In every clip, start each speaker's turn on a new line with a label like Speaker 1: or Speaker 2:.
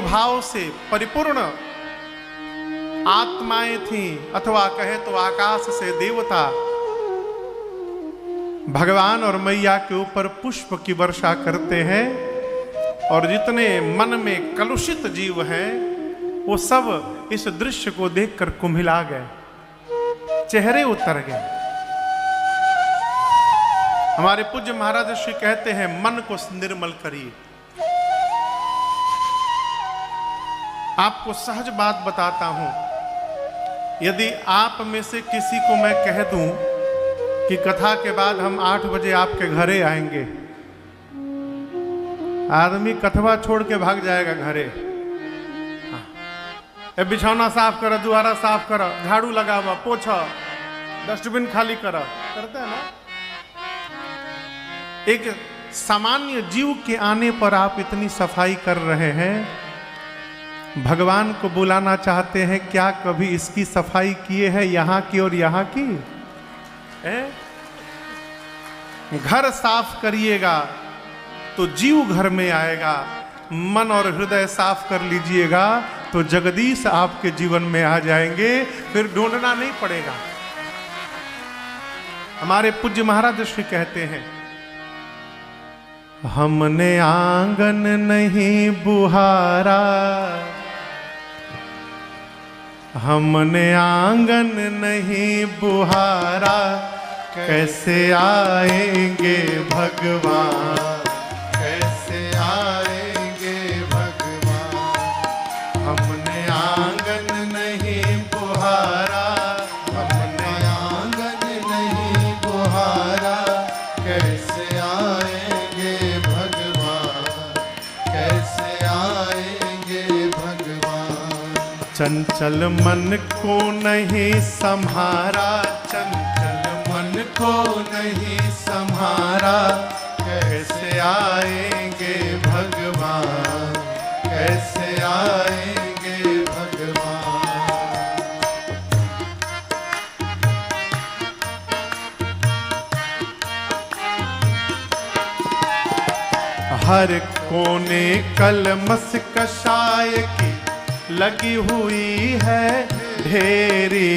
Speaker 1: भाव से परिपूर्ण आत्माएं थीं, अथवा कहे तो आकाश से देवता भगवान और मैया के ऊपर पुष्प की वर्षा करते हैं, और जितने मन में कलुषित जीव हैं वो सब इस दृश्य को देखकर कुम्हिला गए, चेहरे उतर गए। हमारे पूज्य महाराज श्री कहते हैं, मन को निर्मल करिए। आपको सहज बात बताता हूं, यदि आप में से किसी को मैं कह दूं कि कथा के बाद हम 8 बजे आपके घरे आएंगे, आदमी कथवा छोड़ के भाग जाएगा घरे। हाँ। बिछौना साफ करो, द्वारा साफ करो, झाड़ू लगावा, पोछो, डस्टबिन खाली करो, करते हैं ना। एक सामान्य जीव के आने पर आप इतनी सफाई कर रहे हैं, भगवान को बुलाना चाहते हैं, क्या कभी इसकी सफाई किए हैं, यहां की और यहां की? घर साफ करिएगा तो जीव घर में आएगा, मन और हृदय साफ कर लीजिएगा तो जगदीश आपके जीवन में आ जाएंगे, फिर ढूंढना नहीं पड़ेगा। हमारे पूज्य महाराज श्री कहते हैं, हमने आंगन नहीं बुहारा, हमने आंगन नहीं बुहारा, कैसे आएंगे भगवान, कैसे आएंगे भगवान। हमने आंगन नहीं बुहारा, हमने आंगन नहीं बुहारा, कैसे आएंगे भगवान, कैसे आएंगे भगवान। चंचल मन को नहीं संभारा, चंचल मन को नहीं संभारा, कैसे आएंगे भगवान, कैसे आएंगे भगवान। हर कोने कलमस कषाय की लगी हुई है ढेरी,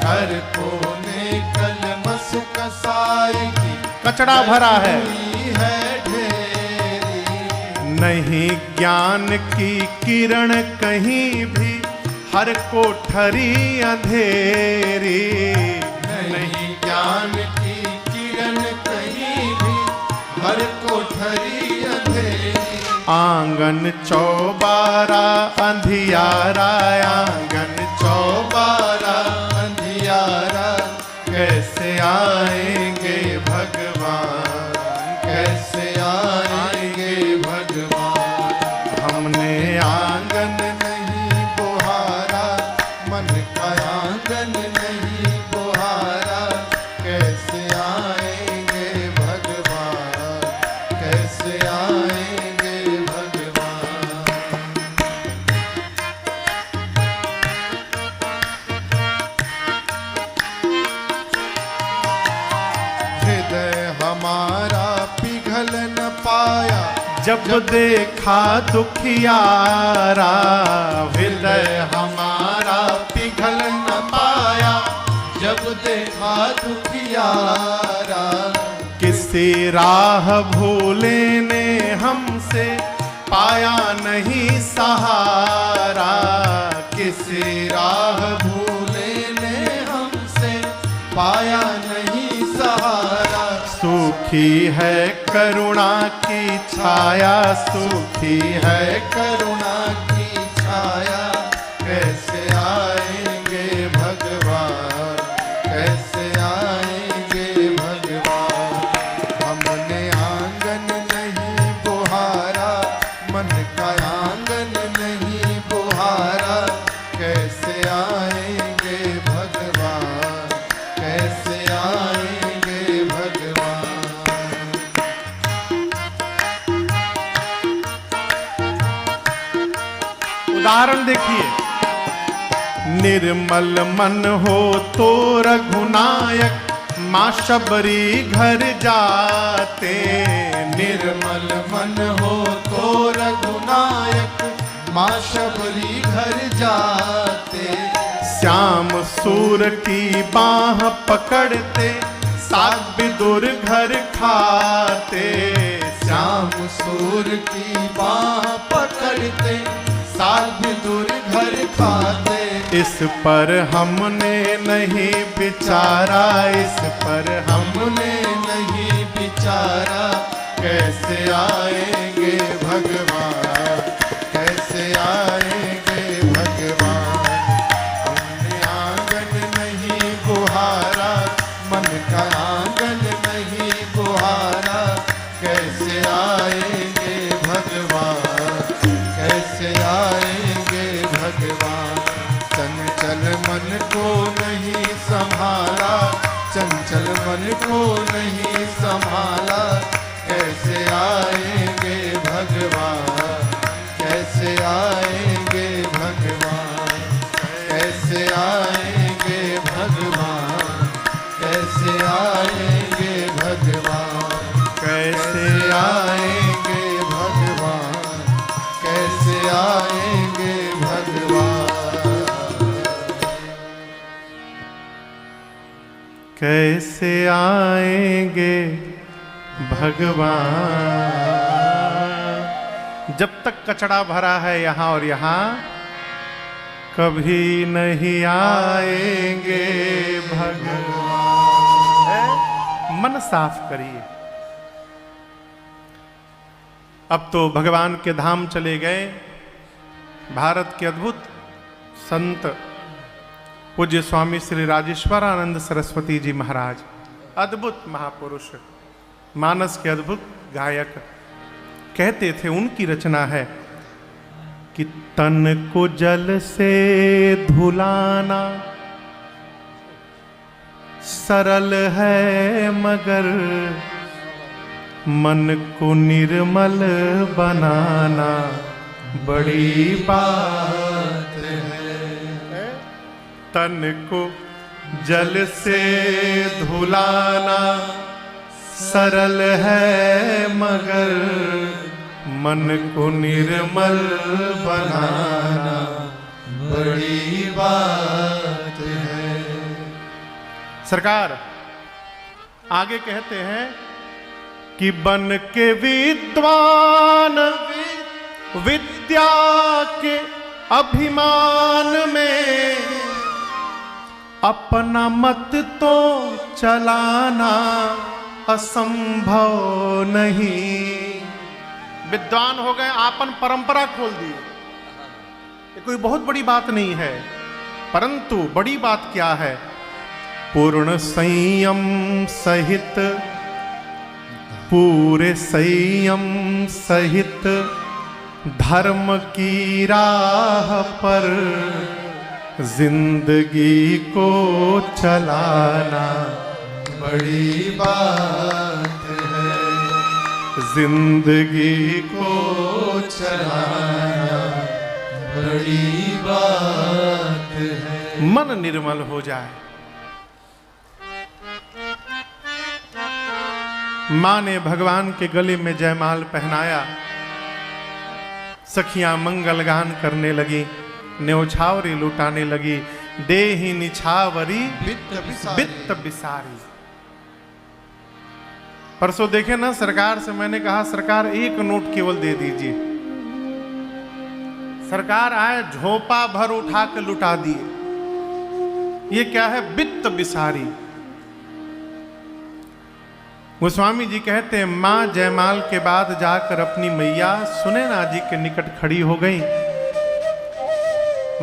Speaker 1: हर कोने कलमस कसाई की कचड़ा भरा है ढेरी। नहीं ज्ञान की किरण कहीं भी, हर कोठरी अंधेरी। नहीं ज्ञान की किरण कहीं भी, हर कोठरी अंधेरी। आंगन चौबारा अंधियारा, आंगन चौबारा अंधियारा, कैसे आएंगे भगवान, कैसे आएंगे भगवान। हमने आंगन नहीं बुहारा, मन का आंगन नहीं बुहारा, कैसे आएंगे भगवान, कैसे आएंगे भगवान। हृदय हमारा पिघल न पाया, जब देखा दुखियारा। हृदय हमारा पिघल न पाया, जब देखा दुखियारा। किसी राह भूले ने हमसे पाया नहीं सहारा, किसी राह भूले ने हमसे पाया नहीं सहारा। सूखी है करुणा की छाया, सूखी है करुणा की छाया, कैसे आएंगे भगवान, कैसे आएंगे भगवान। हमने आंगन नहीं बुहारा, मन का आंगन नहीं बुहारा, कैसे आएंगे भगवान, कैसे आएंगे भगवान। उदाहरण देखिए, निर्मल मन हो तो रघुनायक माँ शबरी घर जाते। निर्मल मन हो तो रघुनायक
Speaker 2: माँ शबरी घर जाते,
Speaker 1: श्याम सूर की बाह पकड़ते साग विदुर घर खाते।
Speaker 2: श्याम सूर की बाह पकड़ते साग विदुर घर खाते।
Speaker 1: इस पर हमने नहीं विचारा, इस पर
Speaker 2: हमने नहीं विचारा, कैसे आएंगे भगवान, कैसे आएंगे भगवान। हमने आंगन नहीं बुहारा, मन का आंगन नहीं बुहारा, कैसे आएंगे भगवान, कैसे आएंगे भगवान। चंचल मन को नहीं संभाला, चंचल मन को नहीं संभाला, कैसे आएंगे भगवान, कैसे आएंगे भगवान, कैसे आएंगे भगवान, कैसे आएंगे भगवान, कैसे आएंगे भगवान, कैसे आएंगे भगवान,
Speaker 1: कैसे आएंगे भगवान। जब तक कचड़ा भरा है यहाँ और यहाँ, कभी नहीं आएंगे भगवान। मन साफ करिए। अब तो भगवान के धाम चले गए भारत के अद्भुत संत पूज्य स्वामी श्री राजेश्वरानंद सरस्वती जी महाराज, अद्भुत महापुरुष, मानस के अद्भुत गायक। कहते थे, उनकी रचना है कि तन को जल से धुलाना सरल है, मगर मन को निर्मल बनाना बड़ी बात है। तन को जल से धुलाना सरल है, मगर मन को निर्मल बनाना
Speaker 2: बड़ी बात है।
Speaker 1: सरकार आगे कहते हैं कि बन के विद्वान विद्या के अभिमान में अपना मत तो चलाना असंभव नहीं। विद्वान हो गए, आपन परंपरा खोल दी। ये कोई बहुत बड़ी बात नहीं है, परंतु बड़ी बात क्या है? पूर्ण संयम सहित, पूरे संयम सहित धर्म की राह पर जिंदगी को चलाना
Speaker 2: बड़ी बात है।
Speaker 1: जिंदगी को
Speaker 2: चलाना बड़ी बात है।
Speaker 1: मन निर्मल हो जाए। माँ ने भगवान के गले में जयमाल पहनाया, सखियां मंगल गान करने लगी, न्योछावरी लुटाने लगी। देहि निछावरी बित्त बिसारी। परसों देखे ना, सरकार से मैंने कहा, सरकार एक नोट केवल दे दीजिए। सरकार आए, झोंपा भर उठा के लुटा दिए। ये क्या है? बित्त बिसारी। गोस्वामी जी कहते हैं, मां जयमाल के बाद जाकर अपनी मैया सुनैना जी के निकट खड़ी हो गई।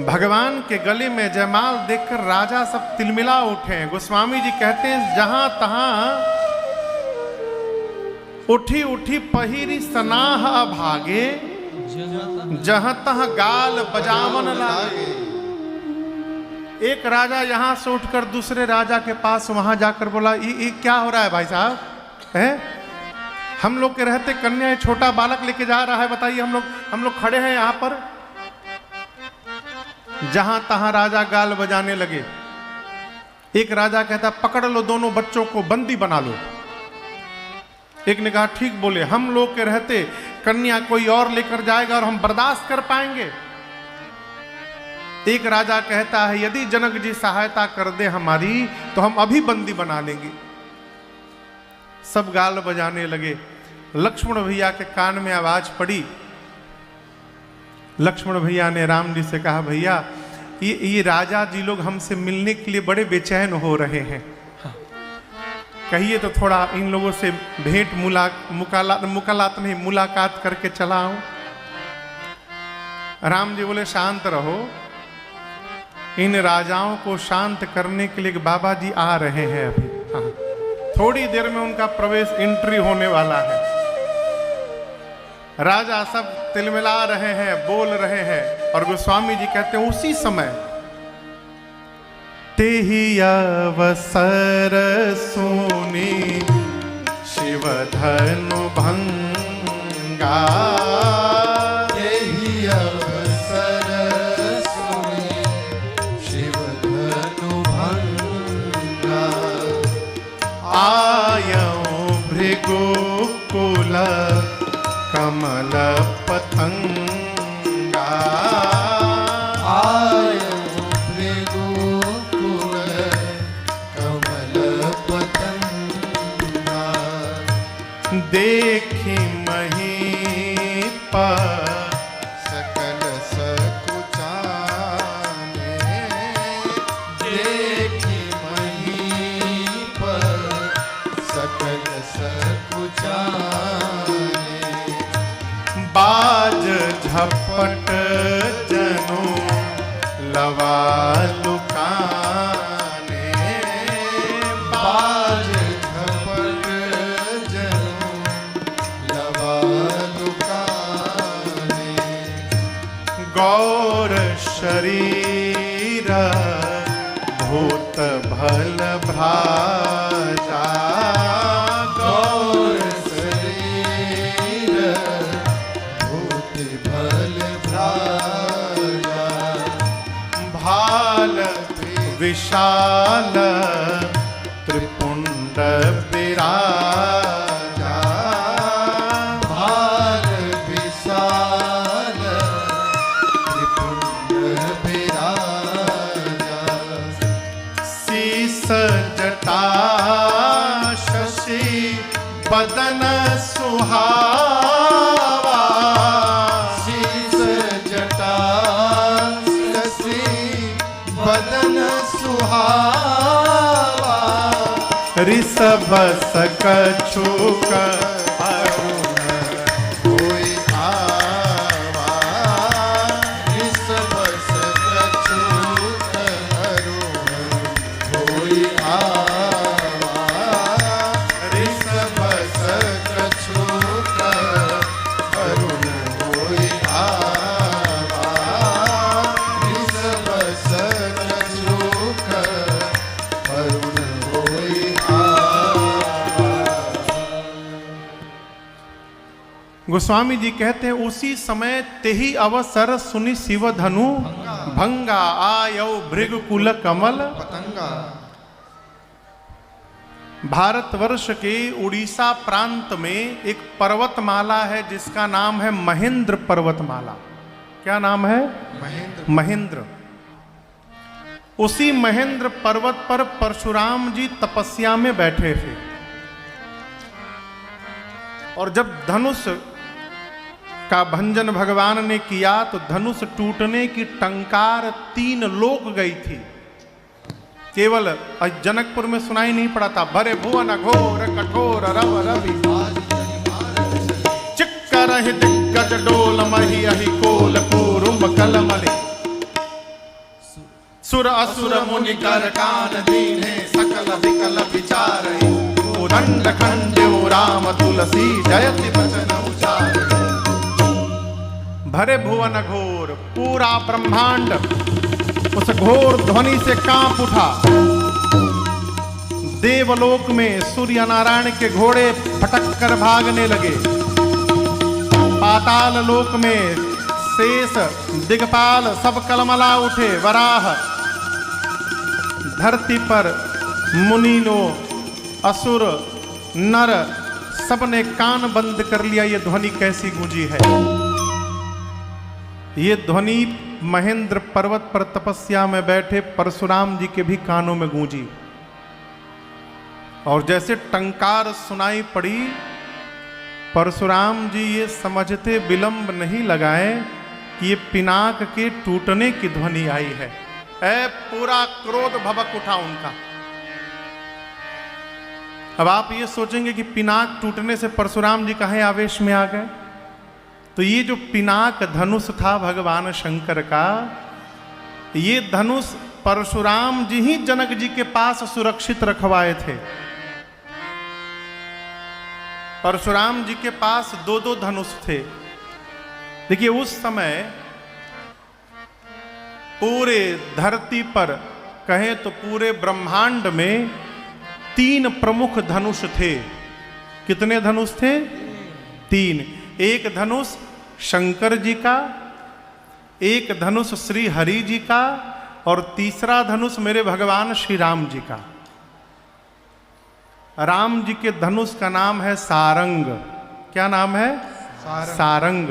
Speaker 1: भगवान के गले में जयमाल देखकर राजा सब तिलमिला उठे। गोस्वामी जी कहते हैं, जहां तहां उठी उठी पहिरी सनाह अभागे, जहां तहां गाल बजावन लागे। एक राजा यहां से उठकर दूसरे राजा के पास वहां जाकर बोला, ये क्या हो रहा है भाई साहब? है हम लोग के रहते कन्या छोटा बालक लेके जा रहा है, बताइए। हम लोग खड़े हैं यहां पर। जहां तहां राजा गाल बजाने लगे। एक राजा कहता, पकड़ लो दोनों बच्चों को, बंदी बना लो। एक ने कहा, ठीक बोले, हम लोग के रहते कन्या कोई और लेकर जाएगा और हम बर्दाश्त कर पाएंगे? एक राजा कहता है यदि जनक जी सहायता कर दे हमारी तो हम अभी बंदी बना लेंगे। सब गाल बजाने लगे। लक्ष्मण भैया के कान में आवाज पड़ी। लक्ष्मण भैया ने राम जी से कहा भैया ये राजा जी लोग हमसे मिलने के लिए बड़े बेचैन हो रहे हैं, कहिए तो थोड़ा इन लोगों से भेंट मुलाकात करके चला आऊं। राम जी बोले शांत रहो, इन राजाओं को शांत करने के लिए बाबा जी आ रहे हैं अभी। हाँ, थोड़ी देर में उनका प्रवेश एंट्री होने वाला है। राजा सब तिलमिला रहे हैं, बोल रहे हैं और गोस्वामी जी कहते हैं उसी समय तेहि अवसर सुनी शिव धनु भंगा,
Speaker 2: तेहि अवसर सुनी शिव धनु भंगा,
Speaker 1: आयौ भृगुकुल कमल पतंगा,
Speaker 2: आयौ भृगुकुल कमल पतंगा,
Speaker 1: देखी महीप
Speaker 2: सकल सकुचाने, देखी महीप सकल सकुचाने,
Speaker 1: बाज झपट जनु लवा लुकाने,
Speaker 2: बाज झपट जनु लवा लुकाने,
Speaker 1: गौर शरीर भूत भल भ्राजा,
Speaker 2: गौर शरीर भूत भल भ्राजा,
Speaker 1: भाल विशाल त्रिपुंड विराजा,
Speaker 2: भाल विशाल त्रिपुंड विराजा,
Speaker 1: शीस जटा शशि बदन सुहावा,
Speaker 2: शीस जटा शशि बदन सुहावा,
Speaker 1: ऋषभ सकछुक
Speaker 2: अरुण कोई आवा, ऋषभ सकछुक अरुण कोई आवा, ऋषभ सकछुक अरुण कोई आवा, ऋषभ सकछुक अरुण कोई आवा।
Speaker 1: गोस्वामी जी कहते हैं उसी समय तेहि अवसर सुनि शिव धनु भंगा, आयौ भृगुकुल कमल।
Speaker 2: पतंगा,
Speaker 1: भारतवर्ष के उड़ीसा प्रांत में एक पर्वतमाला है जिसका नाम है महेंद्र पर्वतमाला। क्या नाम है?
Speaker 2: महेंद्र।
Speaker 1: महेंद्र। उसी महेंद्र पर्वत पर परशुराम जी तपस्या में बैठे थे और जब धनुष का भंजन भगवान ने किया तो धनुष टूटने की टंकार 3 लोक गई थी। केवल जनकपुर में सुनाई नहीं पड़ा था। भरे भुवन घोर कठोर रव रवि चिक्कर दिग्गज डोल मही अहि कोल पूरुम कलमलि, सुर असुर मुनि कर कान दीने सकल विकल विचारहि, उदंड खंड्यो राम तुलसी जयति वचन उचारहि। भरे भुवन घोर, पूरा ब्रह्मांड उस घोर ध्वनि से कांप उठा। देवलोक में सूर्य नारायण के घोड़े फटक कर भागने लगे। पाताल लोक में शेष दिगपाल सब कलमला उठे। वराह धरती पर मुनिनो असुर नर सबने कान बंद कर लिया, ये ध्वनि कैसी गूंजी है। ये ध्वनि महेंद्र पर्वत पर तपस्या में बैठे परशुराम जी के भी कानों में गूंजी। और जैसे टंकार सुनाई पड़ी, परशुराम जी ये समझते विलंब नहीं लगाए कि ये पिनाक के टूटने की ध्वनि आई है। पूरा क्रोध भभक उठा उनका। अब आप ये सोचेंगे कि पिनाक टूटने से परशुराम जी कहाँ आवेश में आ गए। तो ये जो पिनाक धनुष था भगवान शंकर का, ये धनुष परशुराम जी ही जनक जी के पास सुरक्षित रखवाए थे। परशुराम जी के पास दो दो धनुष थे। देखिए उस समय पूरे धरती पर कहें तो पूरे ब्रह्मांड में 3 प्रमुख धनुष थे। कितने धनुष थे? 3। एक धनुष शंकर जी का, एक धनुष श्री हरि जी का, और तीसरा धनुष मेरे भगवान श्री राम जी का। राम जी के धनुष का नाम है सारंग। क्या नाम है? सारंग।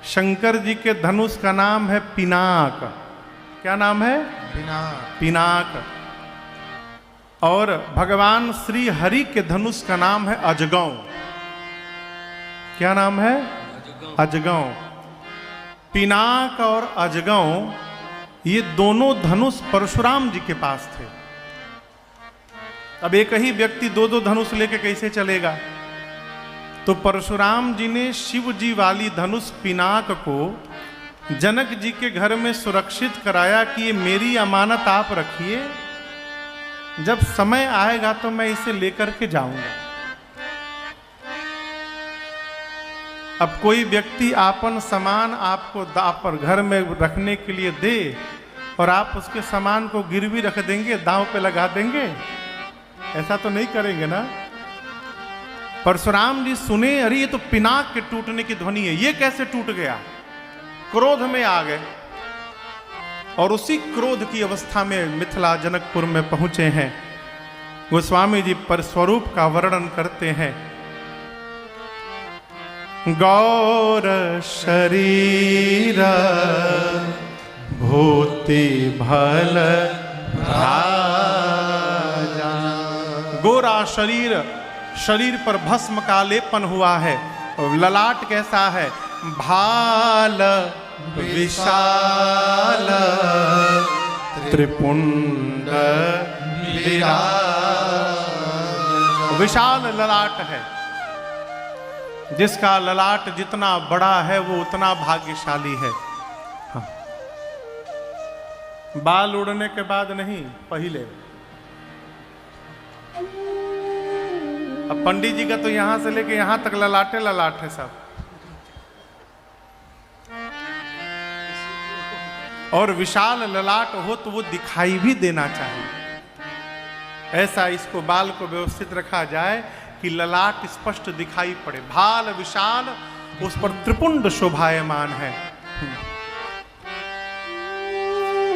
Speaker 1: शंकर जी के धनुष का नाम है पिनाक। क्या नाम है? पिनाक। और भगवान श्री हरि के धनुष का नाम है अजगौ। क्या नाम है? अजगौ। पिनाक और अजगौ ये दोनों धनुष परशुराम जी के पास थे। अब एक ही व्यक्ति दो दो धनुष लेके कैसे चलेगा? तो परशुराम जी ने शिव जी वाली धनुष पिनाक को जनक जी के घर में सुरक्षित कराया कि ये मेरी अमानत आप रखिए, जब समय आएगा तो मैं इसे लेकर के जाऊंगा। अब कोई व्यक्ति आपन सामान आपको पर घर में रखने के लिए दे और आप उसके सामान को गिरवी रख देंगे, दांव पे लगा देंगे? ऐसा तो नहीं करेंगे ना। परशुराम जी सुने, अरे ये तो पिनाक के टूटने की ध्वनि है, ये कैसे टूट गया? क्रोध में आ गए और उसी क्रोध की अवस्था में मिथिला जनकपुर में पहुंचे हैं। गोस्वामी जी पर स्वरूप का वर्णन करते हैं। गौर शरीर भूति भल राजा। गोरा शरीर, शरीर पर भस्म का लेपन हुआ है। ललाट कैसा है? भाल विशाल त्रिपुंड विशाल ललाट है। जिसका ललाट जितना बड़ा है वो उतना भाग्यशाली है। हाँ। बाल उड़ने के बाद नहीं, पहले। अब पंडित जी का तो यहां से लेके यहां तक ललाटे ललाट है सब। और विशाल ललाट हो तो वो दिखाई भी देना चाहिए। ऐसा इसको बाल को व्यवस्थित रखा जाए कि ललाट स्पष्ट दिखाई पड़े। भाल विशाल, उस पर त्रिपुंड शोभायमान है।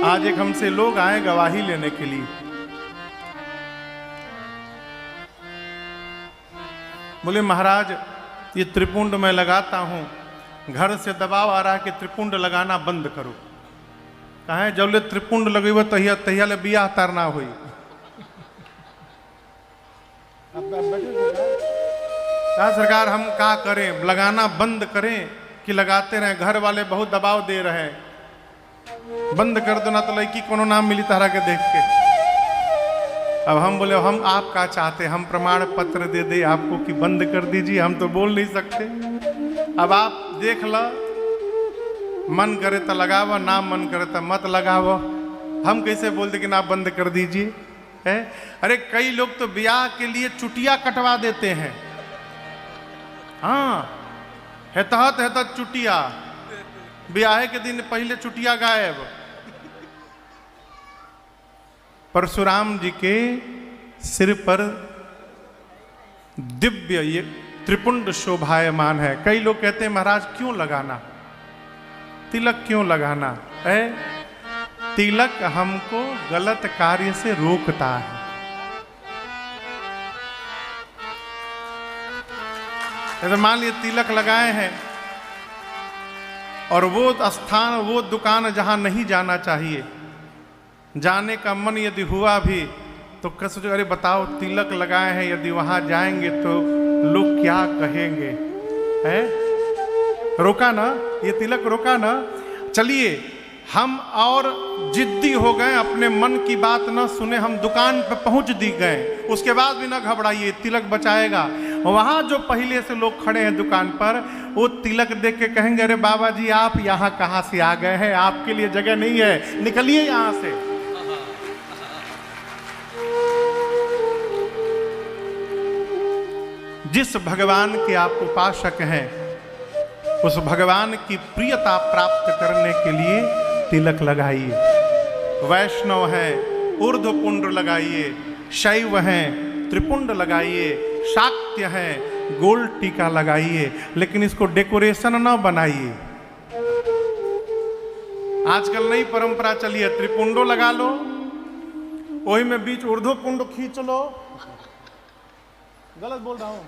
Speaker 1: आज एक हमसे लोग आए गवाही लेने के लिए। बोले महाराज ये त्रिपुंड मैं लगाता हूं, घर से दबाव आ रहा है कि त्रिपुंड लगाना बंद करो। कहा है जब ले त्रिपुंड लगेब तहिया तहिया ले बियाह तारना हुई। कहा सरकार हम क्या करें, लगाना बंद करें कि लगाते रहें? घर वाले बहुत दबाव दे रहे हैं, बंद कर दो ना तो लड़की कोनो नाम मिली तारा के देख के। अब हम बोले हम आप क्या चाहते, हम प्रमाण पत्र दे दे आपको कि बंद कर दीजिए? हम तो बोल नहीं सकते। अब आप देख लो, मन करे तो लगावो, ना मन करे तो मत लगावो। हम कैसे बोल दे कि ना बंद कर दीजिए? है? अरे कई लोग तो ब्याह के लिए चुटिया कटवा देते हैं। हाँ, हेतहत चुटिया, ब्याह के दिन पहले चुटिया गायब। परशुराम जी के सिर पर दिव्य ये त्रिपुंड शोभायमान है। कई लोग कहते हैं महाराज क्यों लगाना, तिलक क्यों लगाना है? तिलक हमको गलत कार्य से रोकता है। जैसे मान लिए तिलक लगाए हैं और वो स्थान, वो दुकान जहां नहीं जाना चाहिए, जाने का मन यदि हुआ भी तो सोचो अरे बताओ तिलक लगाए हैं, यदि वहां जाएंगे तो लोग क्या कहेंगे, है? रोका ना, ये तिलक रोका ना। चलिए हम और जिद्दी हो गए, अपने मन की बात ना सुने, हम दुकान पे पहुंच दी गए, उसके बाद भी ना घबराइए, तिलक बचाएगा। वहां जो पहले से लोग खड़े हैं दुकान पर, वो तिलक देख के कहेंगे अरे बाबा जी आप यहाँ कहाँ से आ गए हैं, आपके लिए जगह नहीं है, निकलिए यहाँ से। जिस भगवान के आप उपासक हैं, उस भगवान की प्रियता प्राप्त करने के लिए तिलक लगाइए। वैष्णव हैं ऊर्ध्व पुंड लगाइए, शैव हैं त्रिपुंड लगाइए, शाक्य हैं गोल टीका लगाइए, लेकिन इसको डेकोरेशन ना बनाइए। आजकल नई परंपरा चली है, त्रिपुंडो लगा लो, वही में बीच ऊर्ध्व पुंड खींच लो। गलत बोल रहा हूं?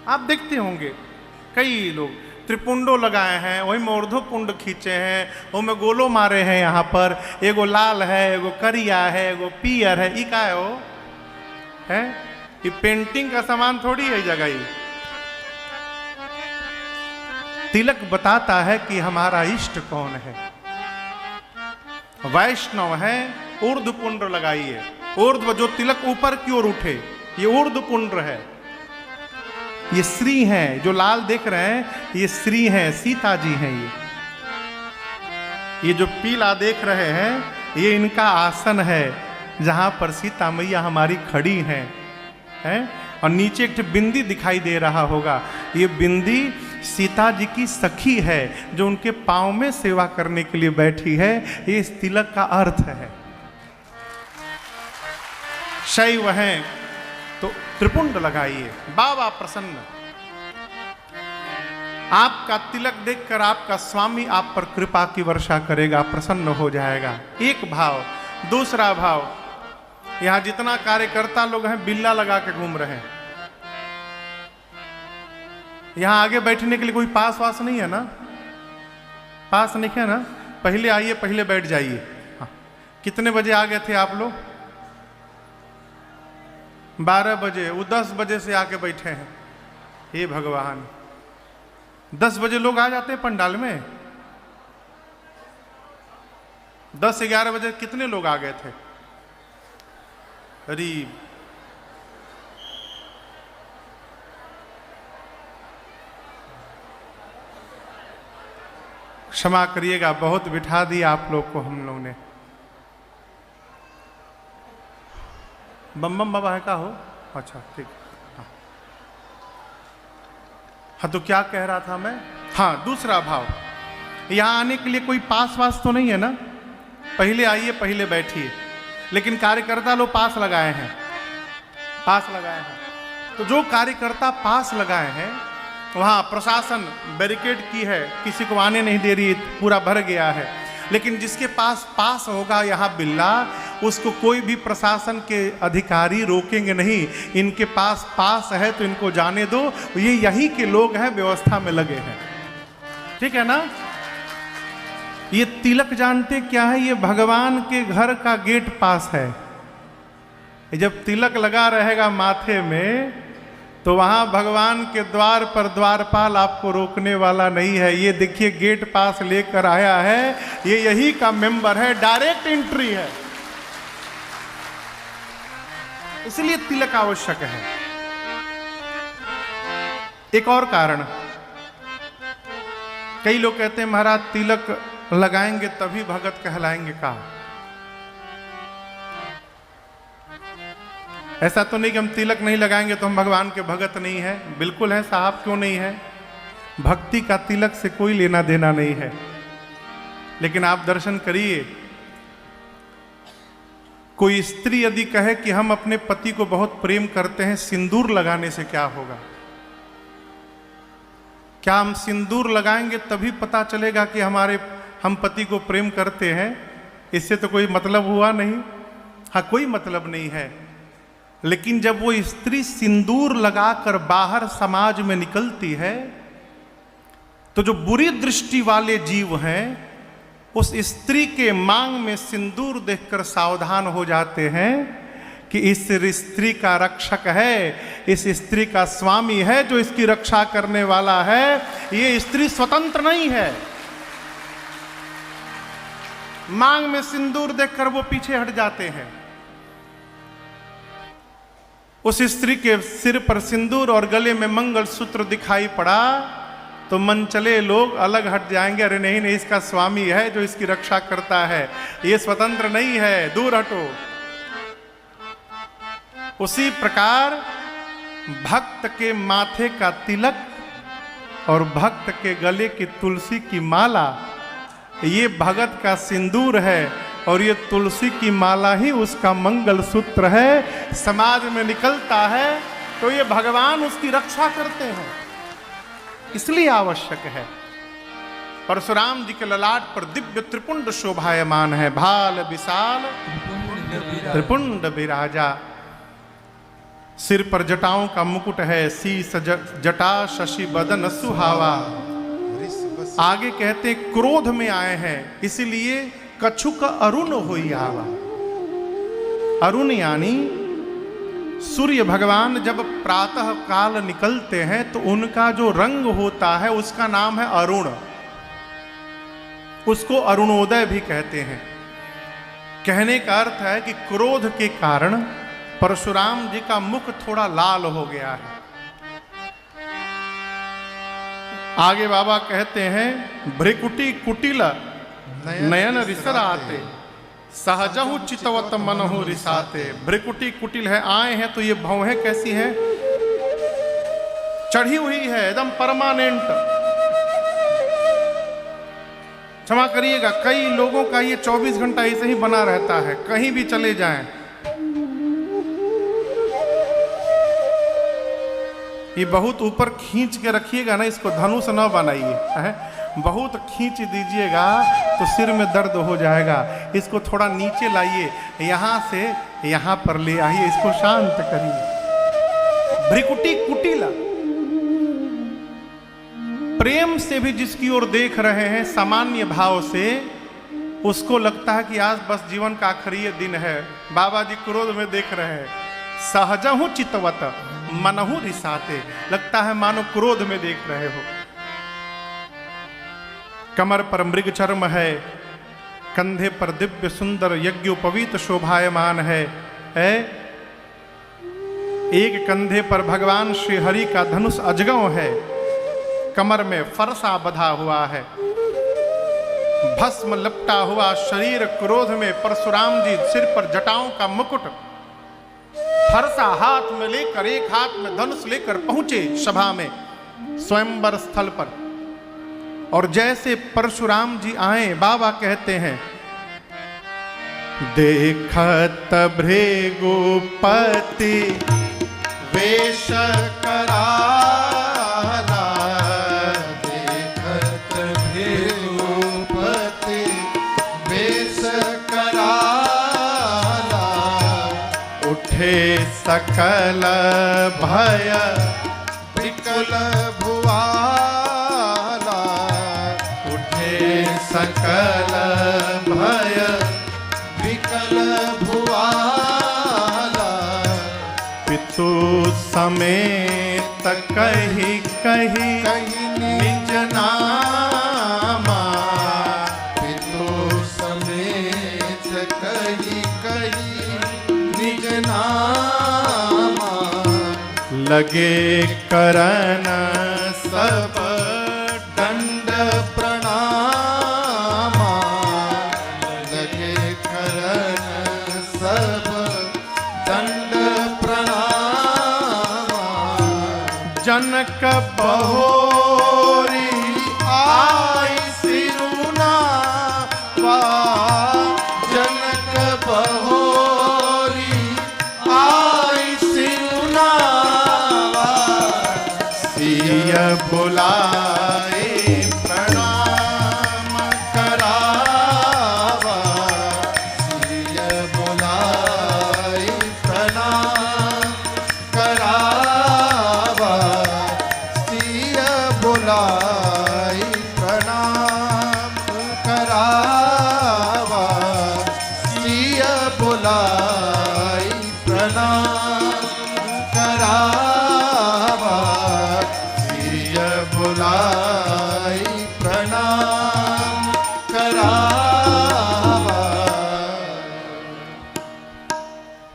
Speaker 1: आप देखते होंगे कई लोग त्रिपुंडो लगाए हैं, वही में ऊर्ध्व पुंड खींचे हैं, वो में गोलो मारे हैं। यहाँ पर एगो लाल है, एगो करिया है, एगो पियर है। ई का है वो है? ये पेंटिंग का सामान थोड़ी है जगह। ही तिलक बताता है कि हमारा इष्ट कौन है। वैष्णव है ऊर्ध्व पुंड लगाइए। ऊर्ध्व जो तिलक ऊपर की ओर उठे, ये ऊर्ध्व पुंड है। ये श्री हैं, जो लाल देख रहे हैं ये श्री हैं, सीता जी हैं। ये जो पीला देख रहे हैं ये इनका आसन है, जहां पर सीता मैया हमारी खड़ी हैं। और नीचे एक बिंदी दिखाई दे रहा होगा, ये बिंदी सीता जी की सखी है, जो उनके पांव में सेवा करने के लिए बैठी है। ये इस तिलक का अर्थ है। शैव हैं तो त्रिपुंड लगाइए, बाबा प्रसन्न। आपका तिलक देखकर आपका स्वामी आप पर कृपा की वर्षा करेगा, प्रसन्न हो जाएगा। एक भाव। दूसरा भाव, यहां जितना कार्यकर्ता लोग हैं बिल्ला लगा के घूम रहे हैं। यहां आगे बैठने के लिए कोई पास वास नहीं है ना? पास नहीं है ना? पहले आइए, पहले बैठ जाइए। हाँ। कितने बजे आ गए थे आप लोग? 12 बजे। वो 10 बजे से आके बैठे हैं। हे भगवान, 10 बजे लोग आ जाते हैं पंडाल में। 10-11 बजे कितने लोग आ गए थे? अरे क्षमा करिएगा, बहुत बिठा दिया आप लोग को हम लोग ने। बम बम बाबा है का हो? अच्छा ठीक। हाँ तो क्या कह रहा था मैं? हाँ, दूसरा भाव, यहां आने के लिए कोई पास वास तो नहीं है ना? पहले आइए, पहले बैठिए। लेकिन कार्यकर्ता लोग पास लगाए हैं, पास लगाए हैं। तो जो कार्यकर्ता पास लगाए हैं, वहां प्रशासन बैरिकेड की है, किसी को आने नहीं दे रही, पूरा भर गया है। लेकिन जिसके पास पास होगा यहाँ बिल्ला, उसको कोई भी प्रशासन के अधिकारी रोकेंगे नहीं। इनके पास पास है तो इनको जाने दो, ये यहीं के लोग हैं, व्यवस्था में लगे हैं। ठीक है ना? ये तिलक जानते क्या है? ये भगवान के घर का गेट पास है। जब तिलक लगा रहेगा माथे में, तो वहां भगवान के द्वार पर द्वारपाल आपको रोकने वाला नहीं है। ये देखिए गेट पास लेकर आया है, ये यही का मेंबर है, डायरेक्ट एंट्री है। इसलिए तिलक आवश्यक है। एक और कारण, कई लोग कहते हैं महाराज तिलक लगाएंगे तभी भगत कहलाएंगे। का ऐसा तो नहीं कि हम तिलक नहीं लगाएंगे तो हम भगवान के भगत नहीं है। बिल्कुल है साहब, क्यों नहीं है? भक्ति का तिलक से कोई लेना देना नहीं है। लेकिन आप दर्शन करिए, कोई स्त्री यदि कहे कि हम अपने पति को बहुत प्रेम करते हैं, सिंदूर लगाने से क्या होगा? क्या हम सिंदूर लगाएंगे तभी पता चलेगा कि हम पति को प्रेम करते हैं? इससे तो कोई मतलब हुआ नहीं। हाँ, कोई मतलब नहीं है। लेकिन जब वो स्त्री सिंदूर लगाकर बाहर समाज में निकलती है तो जो बुरी दृष्टि वाले जीव हैं उस स्त्री के मांग में सिंदूर देखकर सावधान हो जाते हैं कि इस स्त्री का रक्षक है, इस स्त्री का स्वामी है जो इसकी रक्षा करने वाला है, ये स्त्री स्वतंत्र नहीं है। मांग में सिंदूर देखकर वो पीछे हट जाते हैं। उस स्त्री के सिर पर सिंदूर और गले में मंगलसूत्र दिखाई पड़ा तो मनचले लोग अलग हट जाएंगे, अरे नहीं नहीं, इसका स्वामी है जो इसकी रक्षा करता है, ये स्वतंत्र नहीं है, दूर हटो। उसी प्रकार भक्त के माथे का तिलक और भक्त के गले की तुलसी की माला, ये भगत का सिंदूर है और ये तुलसी की माला ही उसका मंगलसूत्र है। समाज में निकलता है तो ये भगवान उसकी रक्षा करते हैं, इसलिए आवश्यक है। परशुराम जी के ललाट पर दिव्य त्रिपुंड शोभायमान है, भाल विशाल त्रिपुंड विराजा। सिर पर जटाओं का मुकुट है, शीस जटा शशि बदन सुहावा। आगे कहते क्रोध में आए हैं इसीलिए कछुक अरुण होई आवा। अरुण यानी सूर्य भगवान जब प्रातः काल निकलते हैं तो उनका जो रंग होता है उसका नाम है अरुण, उसको अरुणोदय भी कहते हैं। कहने का अर्थ है कि क्रोध के कारण परशुराम जी का मुख थोड़ा लाल हो गया है। आगे बाबा कहते हैं भ्रिकुटी कुटिल नयन रिसराते सहजहु चितवत मनहु रिसाते। भ्रिकुटी कुटिल है, आए हैं तो ये भौहें कैसी है, चढ़ी हुई है एकदम परमानेंट। क्षमा करिएगा, कई लोगों का ये 24 घंटा ऐसे ही बना रहता है, कहीं भी चले जाएं। ये बहुत ऊपर खींच के रखिएगा ना, इसको धनुष न बनाइए, बहुत खींच दीजिएगा तो सिर में दर्द हो जाएगा। इसको थोड़ा नीचे लाइए, यहां से यहां पर ले आइए, इसको शांत करिए। भ्रिकुटी कुटिला, प्रेम से भी जिसकी ओर देख रहे हैं सामान्य भाव से, उसको लगता है कि आज बस जीवन का आखिरी दिन है। बाबा जी क्रोध में देख रहे हैं, सहजहु चितवत मनहु रिसाते, लगता है मानो क्रोध में देख रहे हो। कमर पर मृग चर्म है, कंधे पर दिव्य सुंदर यज्ञोपवीत शोभायमान है। एक कंधे पर भगवान श्री हरि का धनुष अजगव है, कमर में फरसा बधा हुआ है, भस्म लपटा हुआ शरीर। क्रोध में परशुराम जी सिर पर जटाओं का मुकुट, फरसा हाथ में लेकर, एक हाथ में धनुष लेकर पहुंचे सभा में, स्वयंवर स्थल पर। और जैसे परशुराम जी आए, बाबा कहते हैं देखत भृगुपति वेश कराला, देखत भृगुपति वेश कराला, उठे सकल भय विकल भुआला, उठे सकल भय विकल भुआला, पितु समेत कही कही निज नामा, पितु समेत कही कही निज नामा, लगे करन सब दंड प्रणामा, लगे करन सब दंड प्रणामा, जनक बहोरी आई सिरुनावा, जनक बहोरी आई सिरुनावा, सिय बुलाए प्रणाम करावा, सिय बुलाए प्रणाम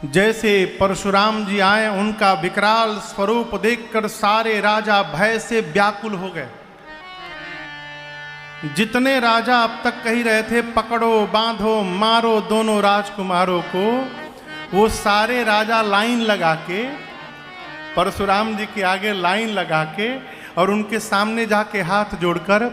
Speaker 1: जैसे परशुराम जी आए, उनका विकराल स्वरूप देखकर सारे राजा भय से व्याकुल हो गए। जितने राजा अब तक कही रहे थे पकड़ो बांधो मारो दोनों राजकुमारों को, वो सारे राजा लाइन लगा के परशुराम जी के आगे लाइन लगा के और उनके सामने जाके हाथ जोड़कर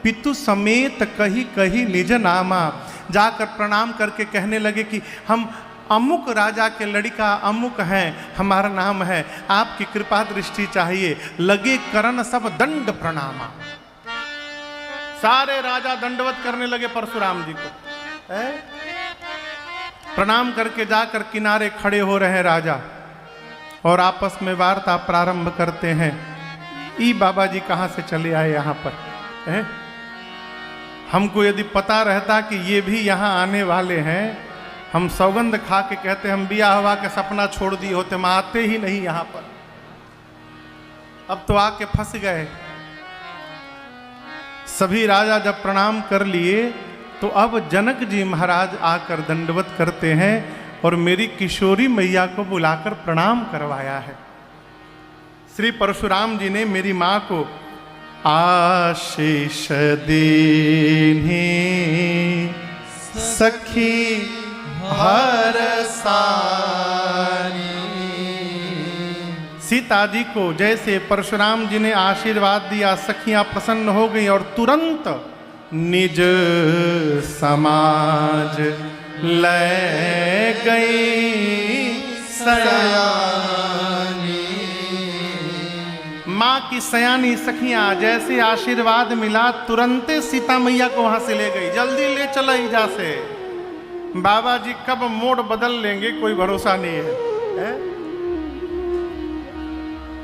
Speaker 1: पितु समेत कही कही निज नामा जाकर प्रणाम करके कहने लगे कि हम अमुक राजा के लड़का अमुक हैं, हमारा नाम है, आपकी कृपा दृष्टि चाहिए। लगे करन सब दंड प्रणामा। सारे राजा दंडवत करने लगे परशुराम जी को। प्रणाम करके जाकर किनारे खड़े हो रहे राजा और आपस में वार्ता प्रारंभ करते हैं। ई बाबा जी कहाँ से चले आए यहाँ पर? हमको यदि पता रहता कि ये भी यहाँ आने वाले हैं, हम सौगंध खा के कहते हम बिया हवा के सपना छोड़ दिए होते, हम आते ही नहीं यहाँ पर। अब तो आके फंस गए। सभी राजा जब प्रणाम कर लिए तो अब जनक जी महाराज आकर दंडवत करते हैं और मेरी किशोरी मैया को बुलाकर प्रणाम करवाया है। श्री परशुराम जी ने मेरी माँ को आशीष दीन्ही सखी हरसानी। सीता जी को जैसे परशुराम जी ने आशीर्वाद दिया, सखियां प्रसन्न हो गई और तुरंत निज समाज ले गई सयानी। माँ की सयानी सखियां जैसे आशीर्वाद मिला तुरंत सीता मैया को वहां से ले गई। जल्दी ले चला जा से, बाबा जी कब मोड़ बदल लेंगे कोई भरोसा नहीं है।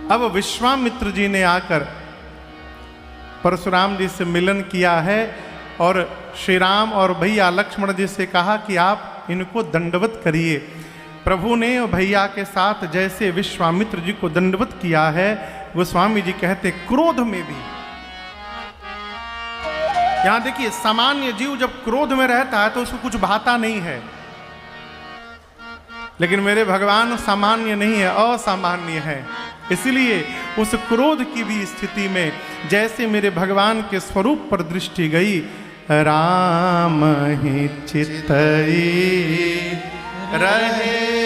Speaker 1: अब विश्वामित्र जी ने आकर परशुराम जी से मिलन किया है और श्री राम और भैया लक्ष्मण जी से कहा कि आप इनको दंडवत करिए। प्रभु ने भैया के साथ जैसे विश्वामित्र जी को दंडवत किया है, गोस्वामी जी कहते क्रोध में भी। यहां देखिए, सामान्य जीव जब क्रोध में रहता है तो उसको कुछ भाता नहीं है, लेकिन मेरे भगवान सामान्य नहीं है, असामान्य है। इसलिए उस क्रोध की भी स्थिति में जैसे मेरे भगवान के स्वरूप पर दृष्टि गई, राम ही चितई रहे